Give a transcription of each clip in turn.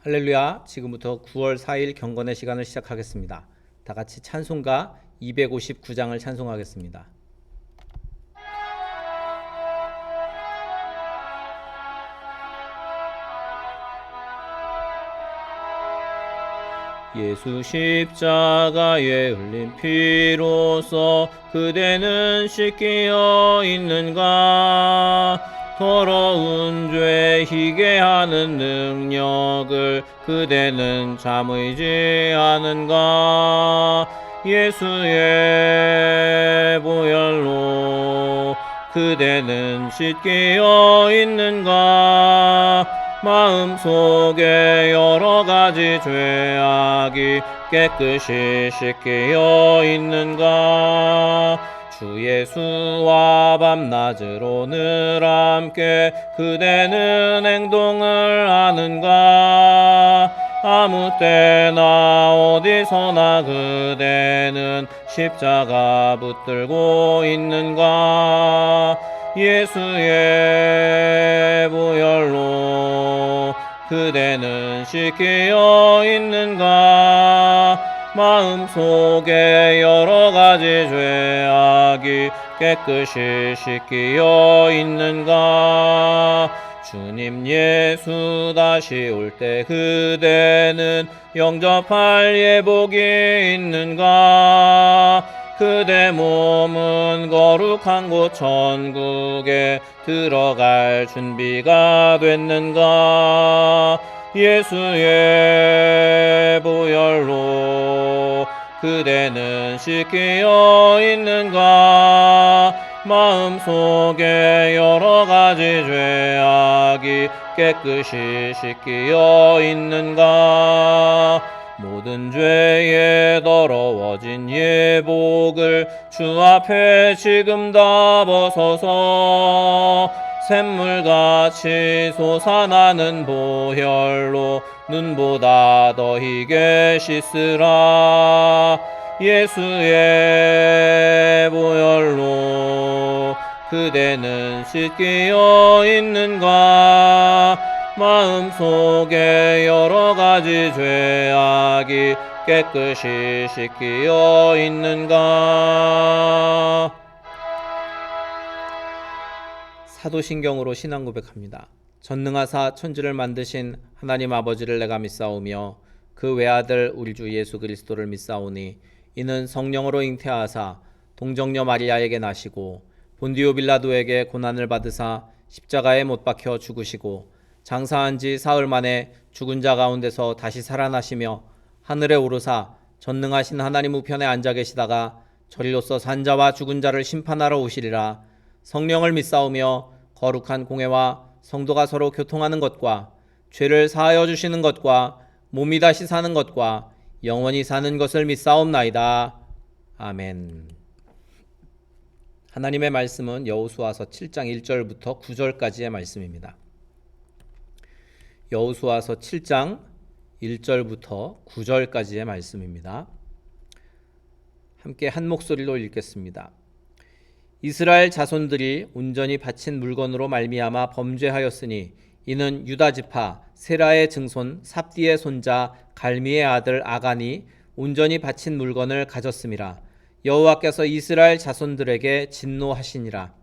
할렐루야. 지금부터 9월 4일 경건의 시간을 시작하겠습니다. 다 같이 찬송가 259장을 찬송하겠습니다. 예수 십자가에 흘린 피로써 그대는 씻기어 있는가? 더러운 죄 희게 하는 능력을 그대는 잠의지 않은가? 예수의 보혈로 그대는 씻기어 있는가? 마음속에 여러가지 죄악이 깨끗이 씻기어 있는가? 주 예수와 밤낮을 오늘 함께 그대는 행동을 하는가? 아무 때나 어디서나 그대는 십자가 붙들고 있는가? 예수의 보혈로 그대는 씻기어 있는가? 마음속에 여러가지 죄악이 깨끗이 씻기어 있는가? 주님 예수 다시 올 때 그대는 영접할 예복이 있는가? 그대 몸은 거룩한 곳 천국에 들어갈 준비가 됐는가? 예수의 보혈로 그대는 씻기어 있는가? 마음속에 여러가지 죄악이 깨끗이 씻기어 있는가? 모든 죄에 더러워진 예복을 주 앞에 지금 다 벗어서 샘물같이 솟아나는 보혈로 눈보다 더 희게 씻으라. 예수의 보혈로 그대는 씻기어 있는가? 마음속에 여러가지 죄악이 깨끗이 씻기어 있는가? 사도신경으로 신앙 고백합니다. 전능하사 천지를 만드신 하나님 아버지를 내가 믿사오며 그 외아들 우리 주 예수 그리스도를 믿사오니 이는 성령으로 잉태하사 동정녀 마리아에게 나시고 본디오 빌라도에게 고난을 받으사 십자가에 못 박혀 죽으시고 장사한 지 사흘 만에 죽은 자 가운데서 다시 살아나시며 하늘에 오르사 전능하신 하나님 우편에 앉아 계시다가 저리로서 산 자와 죽은 자를 심판하러 오시리라. 성령을 믿사오며 거룩한 공회와 성도가 서로 교통하는 것과 죄를 사하여 주시는 것과 몸이 다시 사는 것과 영원히 사는 것을 믿사옵나이다. 아멘. 하나님의 말씀은 여호수아서 7장 1절부터 9절까지의 말씀입니다. 여호수아서 7장 1절부터 9절까지의 말씀입니다. 함께 한 목소리로 읽겠습니다. 이스라엘 자손들이 온전히 바친 물건으로 말미암아 범죄하였으니 이는 유다 지파 세라의 증손 삽디의 손자 갈미의 아들 아간이 온전히 바친 물건을 가졌음이라. 여호와께서 이스라엘 자손들에게 진노하시니라.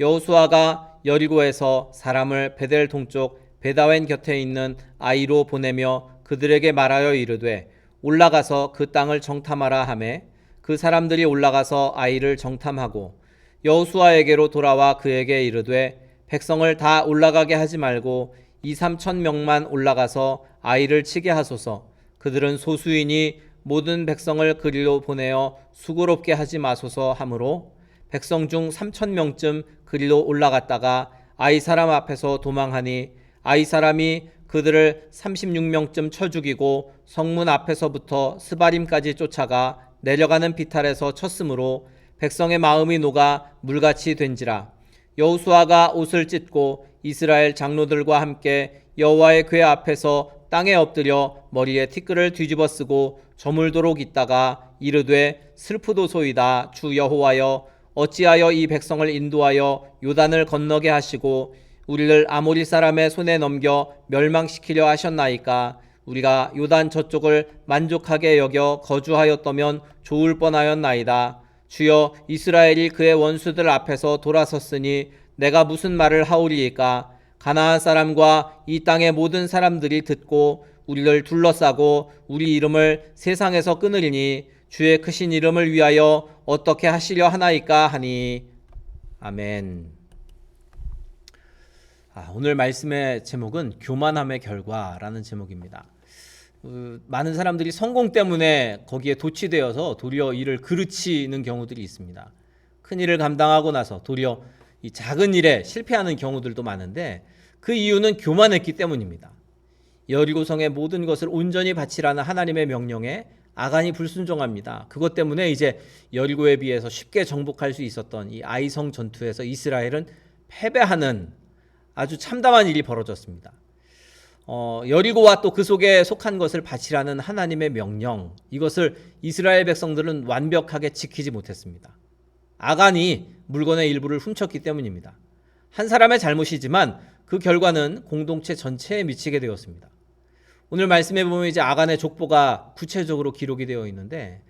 여호수아가 여리고에서 사람을 베델 동쪽 베다웬 곁에 있는 아이로 보내며 그들에게 말하여 이르되 올라가서 그 땅을 정탐하라 하매 그 사람들이 올라가서 아이를 정탐하고 여호수아에게로 돌아와 그에게 이르되 백성을 다 올라가게 하지 말고 2-3천 명만 올라가서 아이를 치게 하소서. 그들은 소수이니 모든 백성을 그리로 보내어 수고롭게 하지 마소서 하므로 백성 중 3천 명쯤 그리로 올라갔다가 아이 사람 앞에서 도망하니 아이 사람이 그들을 36명쯤 쳐 죽이고 성문 앞에서부터 스바림까지 쫓아가 내려가는 비탈에서 쳤으므로 백성의 마음이 녹아 물같이 된지라. 여호수아가 옷을 찢고 이스라엘 장로들과 함께 여호와의 궤 앞에서 땅에 엎드려 머리에 티끌을 뒤집어 쓰고 저물도록 있다가 이르되 슬프도소이다. 주 여호와여 어찌하여 이 백성을 인도하여 요단을 건너게 하시고 우리를 아모리 사람의 손에 넘겨 멸망시키려 하셨나이까? 우리가 요단 저쪽을 만족하게 여겨 거주하였다면 좋을 뻔하였나이다. 주여, 이스라엘이 그의 원수들 앞에서 돌아섰으니 내가 무슨 말을 하오리이까? 가나안 사람과 이 땅의 모든 사람들이 듣고 우리를 둘러싸고 우리 이름을 세상에서 끊으리니 주의 크신 이름을 위하여 어떻게 하시려 하나이까 하니. 아멘. 오늘 말씀의 제목은 교만함의 결과라는 제목입니다. 많은 사람들이 성공 때문에 거기에 도취되어서 도리어 일을 그르치는 경우들이 있습니다. 큰 일을 감당하고 나서 도리어 이 작은 일에 실패하는 경우들도 많은데 그 이유는 교만했기 때문입니다. 여리고성의 모든 것을 온전히 바치라는 하나님의 명령에 아간이 불순종합니다. 그것 때문에 이제 여리고에 비해서 쉽게 정복할 수 있었던 이 아이성 전투에서 이스라엘은 패배하는 아주 참담한 일이 벌어졌습니다. 여리고와 또 그 속에 속한 것을 바치라는 하나님의 명령, 이것을 이스라엘 백성들은 완벽하게 지키지 못했습니다. 아간이 물건의 일부를 훔쳤기 때문입니다. 한 사람의 잘못이지만 그 결과는 공동체 전체에 미치게 되었습니다. 오늘 말씀해 보면 이제 아간의 족보가 구체적으로 기록이 되어 있는데,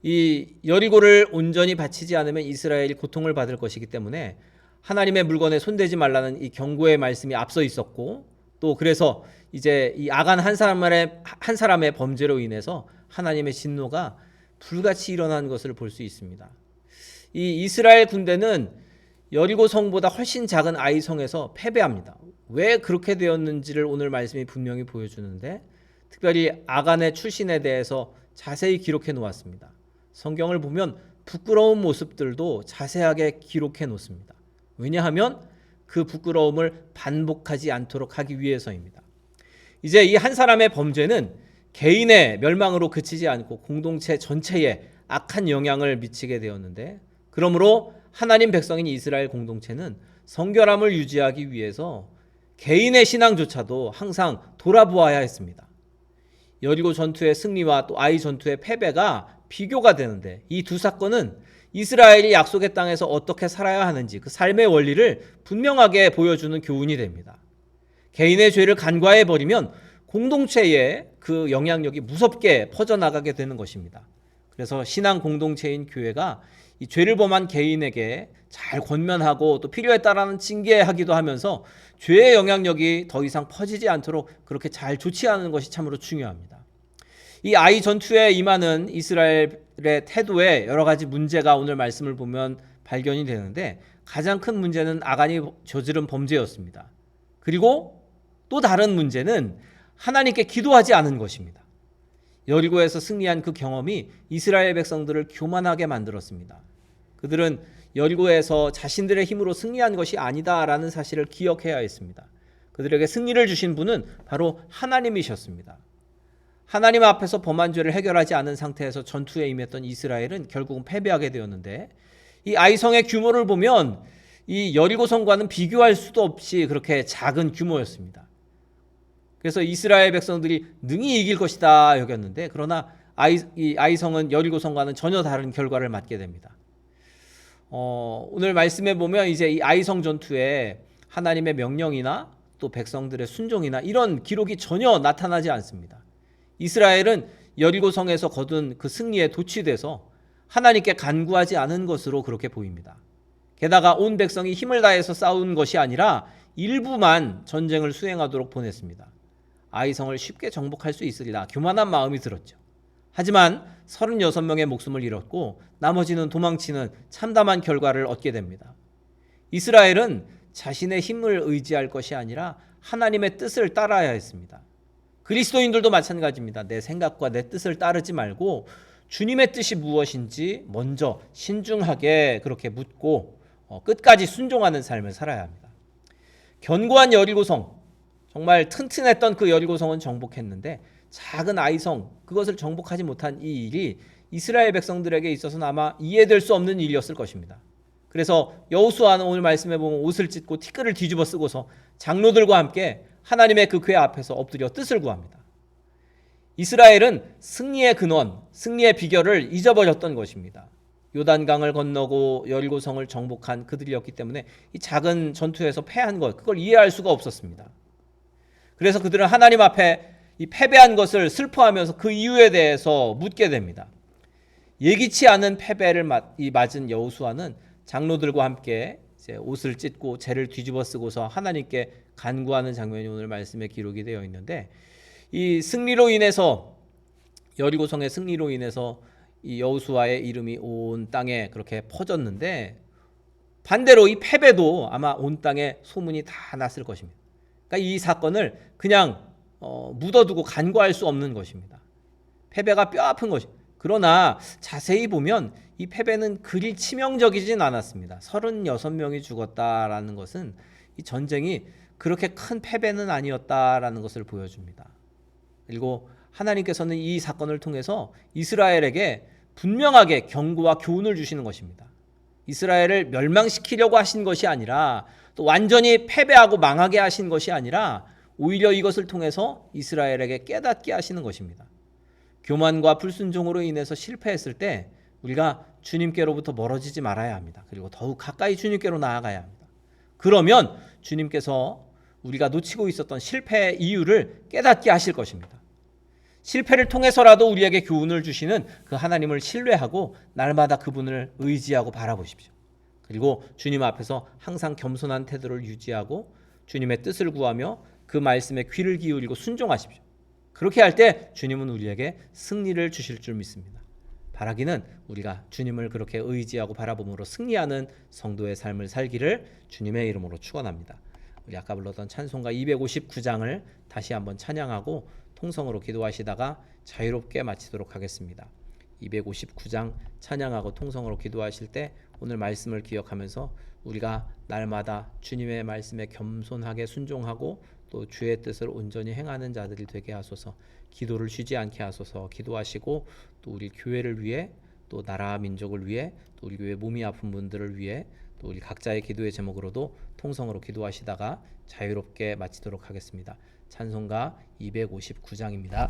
이 여리고를 온전히 바치지 않으면 이스라엘이 고통을 받을 것이기 때문에 하나님의 물건에 손대지 말라는 이 경고의 말씀이 앞서 있었고, 또 그래서 이제 이 아간 한 사람의 범죄로 인해서 하나님의 진노가 불같이 일어난 것을 볼 수 있습니다. 이 이스라엘 군대는 여리고 성보다 훨씬 작은 아이성에서 패배합니다. 왜 그렇게 되었는지를 오늘 말씀이 분명히 보여주는데, 특별히 아간의 출신에 대해서 자세히 기록해 놓았습니다. 성경을 보면 부끄러운 모습들도 자세하게 기록해 놓습니다. 왜냐하면 그 부끄러움을 반복하지 않도록 하기 위해서입니다. 이제 이 한 사람의 범죄는 개인의 멸망으로 그치지 않고 공동체 전체에 악한 영향을 미치게 되었는데, 그러므로 하나님 백성인 이스라엘 공동체는 성결함을 유지하기 위해서 개인의 신앙조차도 항상 돌아보아야 했습니다. 여리고 전투의 승리와 또 아이 전투의 패배가 비교가 되는데, 이 두 사건은 이스라엘이 약속의 땅에서 어떻게 살아야 하는지 그 삶의 원리를 분명하게 보여주는 교훈이 됩니다. 개인의 죄를 간과해버리면 공동체에 그 영향력이 무섭게 퍼져나가게 되는 것입니다. 그래서 신앙 공동체인 교회가 이 죄를 범한 개인에게 잘 권면하고 또 필요에 따라는 징계하기도 하면서 죄의 영향력이 더 이상 퍼지지 않도록 그렇게 잘 조치하는 것이 참으로 중요합니다. 이 아이 전투에 임하는 이스라엘의 태도에 여러 가지 문제가 오늘 말씀을 보면 발견이 되는데, 가장 큰 문제는 아간이 저지른 범죄였습니다. 그리고 또 다른 문제는 하나님께 기도하지 않은 것입니다. 여리고에서 승리한 그 경험이 이스라엘 백성들을 교만하게 만들었습니다. 그들은 여리고에서 자신들의 힘으로 승리한 것이 아니다라는 사실을 기억해야 했습니다. 그들에게 승리를 주신 분은 바로 하나님이셨습니다. 하나님 앞에서 범한 죄를 해결하지 않은 상태에서 전투에 임했던 이스라엘은 결국은 패배하게 되었는데, 이 아이성의 규모를 보면 이 여리고성과는 비교할 수도 없이 그렇게 작은 규모였습니다. 그래서 이스라엘 백성들이 능히 이길 것이다 여겼는데, 그러나 이 아이성은 여리고성과는 전혀 다른 결과를 맞게 됩니다. 오늘 말씀에 보면 이제 이 아이성 전투에 하나님의 명령이나 또 백성들의 순종이나 이런 기록이 전혀 나타나지 않습니다. 이스라엘은 여리고성에서 거둔 그 승리에 도취돼서 하나님께 간구하지 않은 것으로 그렇게 보입니다. 게다가 온 백성이 힘을 다해서 싸운 것이 아니라 일부만 전쟁을 수행하도록 보냈습니다. 아이성을 쉽게 정복할 수 있으리라 교만한 마음이 들었죠. 하지만 36명의 목숨을 잃었고 나머지는 도망치는 참담한 결과를 얻게 됩니다. 이스라엘은 자신의 힘을 의지할 것이 아니라 하나님의 뜻을 따라야 했습니다. 그리스도인들도 마찬가지입니다. 내 생각과 내 뜻을 따르지 말고 주님의 뜻이 무엇인지 먼저 신중하게 그렇게 묻고 끝까지 순종하는 삶을 살아야 합니다. 견고한 여리고성, 정말 튼튼했던 그 여리고성은 정복했는데 작은 아이성, 그것을 정복하지 못한 이 일이 이스라엘 백성들에게 있어서는 아마 이해될 수 없는 일이었을 것입니다. 그래서 여호수아는 오늘 말씀해 보면 옷을 찢고 티끌을 뒤집어 쓰고서 장로들과 함께 하나님의 그 궤 앞에서 엎드려 뜻을 구합니다. 이스라엘은 승리의 근원, 승리의 비결을 잊어버렸던 것입니다. 요단강을 건너고 여리고성을 정복한 그들이었기 때문에 이 작은 전투에서 패한 것, 그걸 이해할 수가 없었습니다. 그래서 그들은 하나님 앞에 이 패배한 것을 슬퍼하면서 그 이유에 대해서 묻게 됩니다. 예기치 않은 패배를 맞은 여호수아는 장로들과 함께 이제 옷을 찢고 재를 뒤집어 쓰고서 하나님께 간구하는 장면이 오늘 말씀에 기록이 되어 있는데, 이 승리로 인해서, 여리고성의 승리로 인해서 이 여호수아의 이름이 온 땅에 그렇게 퍼졌는데, 반대로 이 패배도 아마 온 땅에 소문이 다 났을 것입니다. 그러니까 이 사건을 그냥 묻어두고 간과할 수 없는 것입니다. 패배가 뼈아픈 것입니다. 그러나 자세히 보면 이 패배는 그리 치명적이진 않았습니다. 36명이 죽었다라는 것은 이 전쟁이 그렇게 큰 패배는 아니었다라는 것을 보여줍니다. 그리고 하나님께서는 이 사건을 통해서 이스라엘에게 분명하게 경고와 교훈을 주시는 것입니다. 이스라엘을 멸망시키려고 하신 것이 아니라, 또 완전히 패배하고 망하게 하신 것이 아니라, 오히려 이것을 통해서 이스라엘에게 깨닫게 하시는 것입니다. 교만과 불순종으로 인해서 실패했을 때 우리가 주님께로부터 멀어지지 말아야 합니다. 그리고 더욱 가까이 주님께로 나아가야 합니다. 그러면 주님께서 우리가 놓치고 있었던 실패의 이유를 깨닫게 하실 것입니다. 실패를 통해서라도 우리에게 교훈을 주시는 그 하나님을 신뢰하고 날마다 그분을 의지하고 바라보십시오. 그리고 주님 앞에서 항상 겸손한 태도를 유지하고 주님의 뜻을 구하며 그 말씀에 귀를 기울이고 순종하십시오. 그렇게 할 때 주님은 우리에게 승리를 주실 줄 믿습니다. 바라기는 우리가 주님을 그렇게 의지하고 바라봄으로 승리하는 성도의 삶을 살기를 주님의 이름으로 축원합니다. 우리 아까 불렀던 찬송가 259장을 다시 한번 찬양하고 통성으로 기도하시다가 자유롭게 마치도록 하겠습니다. 259장 찬양하고 통성으로 기도하실 때 오늘 말씀을 기억하면서 우리가 날마다 주님의 말씀에 겸손하게 순종하고 또 주의 뜻을 온전히 행하는 자들이 되게 하소서. 기도를 쉬지 않게 하소서. 기도하시고 또 우리 교회를 위해, 또 나라 민족을 위해, 또 우리 교회 몸이 아픈 분들을 위해, 또 우리 각자의 기도의 제목으로도 통성으로 기도하시다가 자유롭게 마치도록 하겠습니다. 찬송가 259장입니다.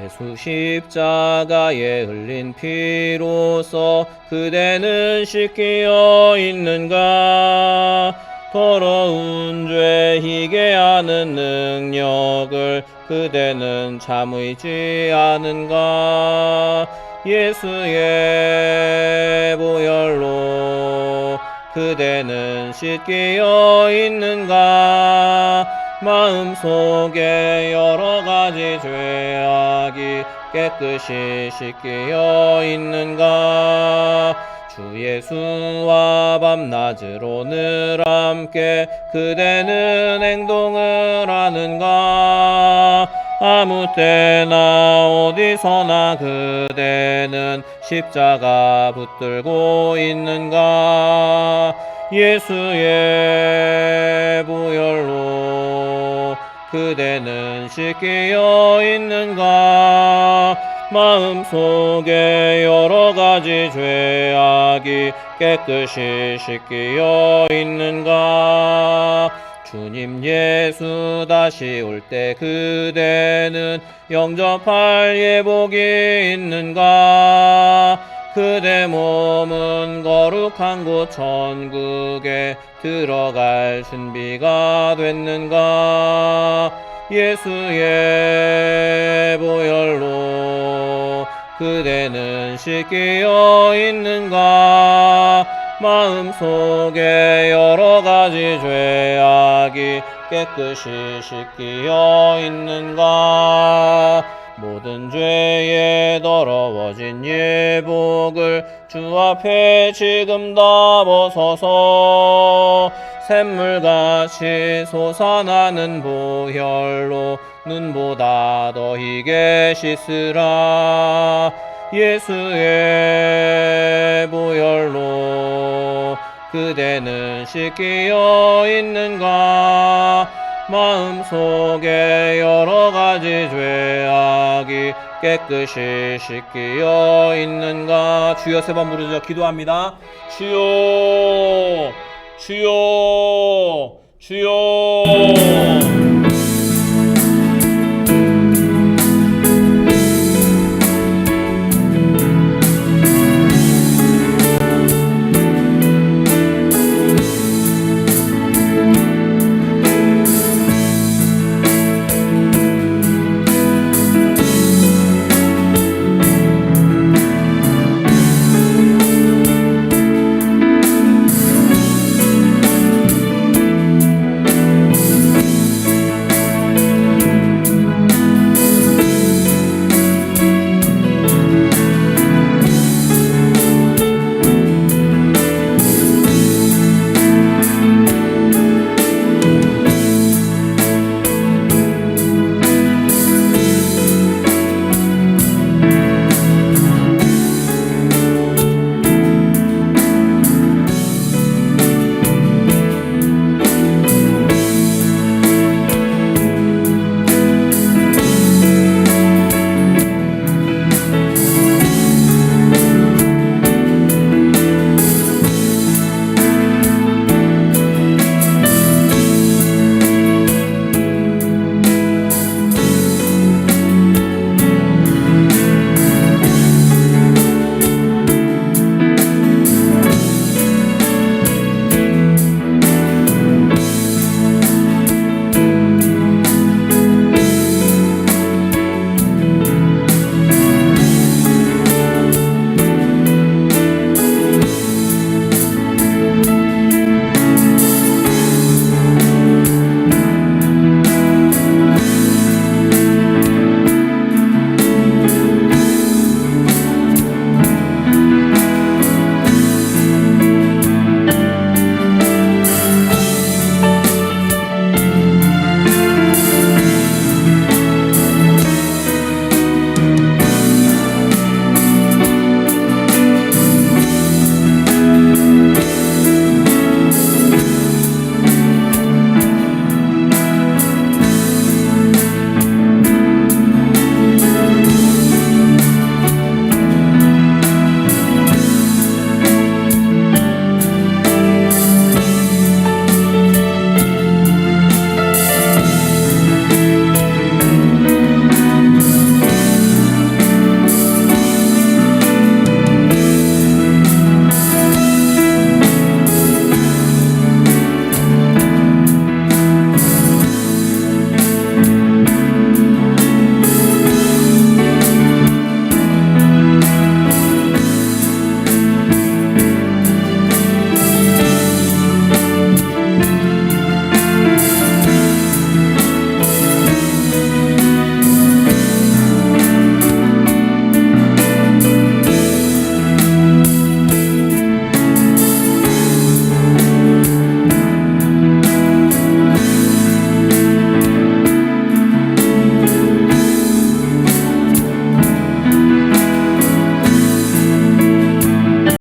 예수 십자가에 흘린 피로써 그대는 씻기어 있는가? 더러운 죄 희게 하는 능력을 그대는 참으지 않은가? 예수의 보혈로 그대는 씻기어 있는가? 마음속에 여러 가지 죄악이 깨끗이 씻기어 있는가? 주 예수와 밤낮으로 늘 함께 그대는 행동을 하는가? 아무 때나 어디서나 그대는 십자가 붙들고 있는가? 예수의 보혈로 그대는 씻기어 있는가? 마음속에 여러 가지 죄악이 깨끗이 씻기어 있는가? 주님 예수 다시 올 때 그대는 영접할 예복이 있는가? 그대 몸은 거룩한 곳 천국에 들어갈 준비가 됐는가? 예수의 보혈로 그대는 씻기어 있는가? 마음속에 여러 가지 죄악이 깨끗이 씻기어 있는가? 모든 죄에 더러워진 예복을 주 앞에 지금 다 벗어서 샘물같이 솟아나는 보혈로 눈보다 더 희게 씻으라. 예수의 보혈로 그대는 씻기어 있는가? 마음속에 여러 가지 죄악이 깨끗이 씻기어 있는가? 주여 세 번 부르짖어 기도합니다. 주여 주여 주여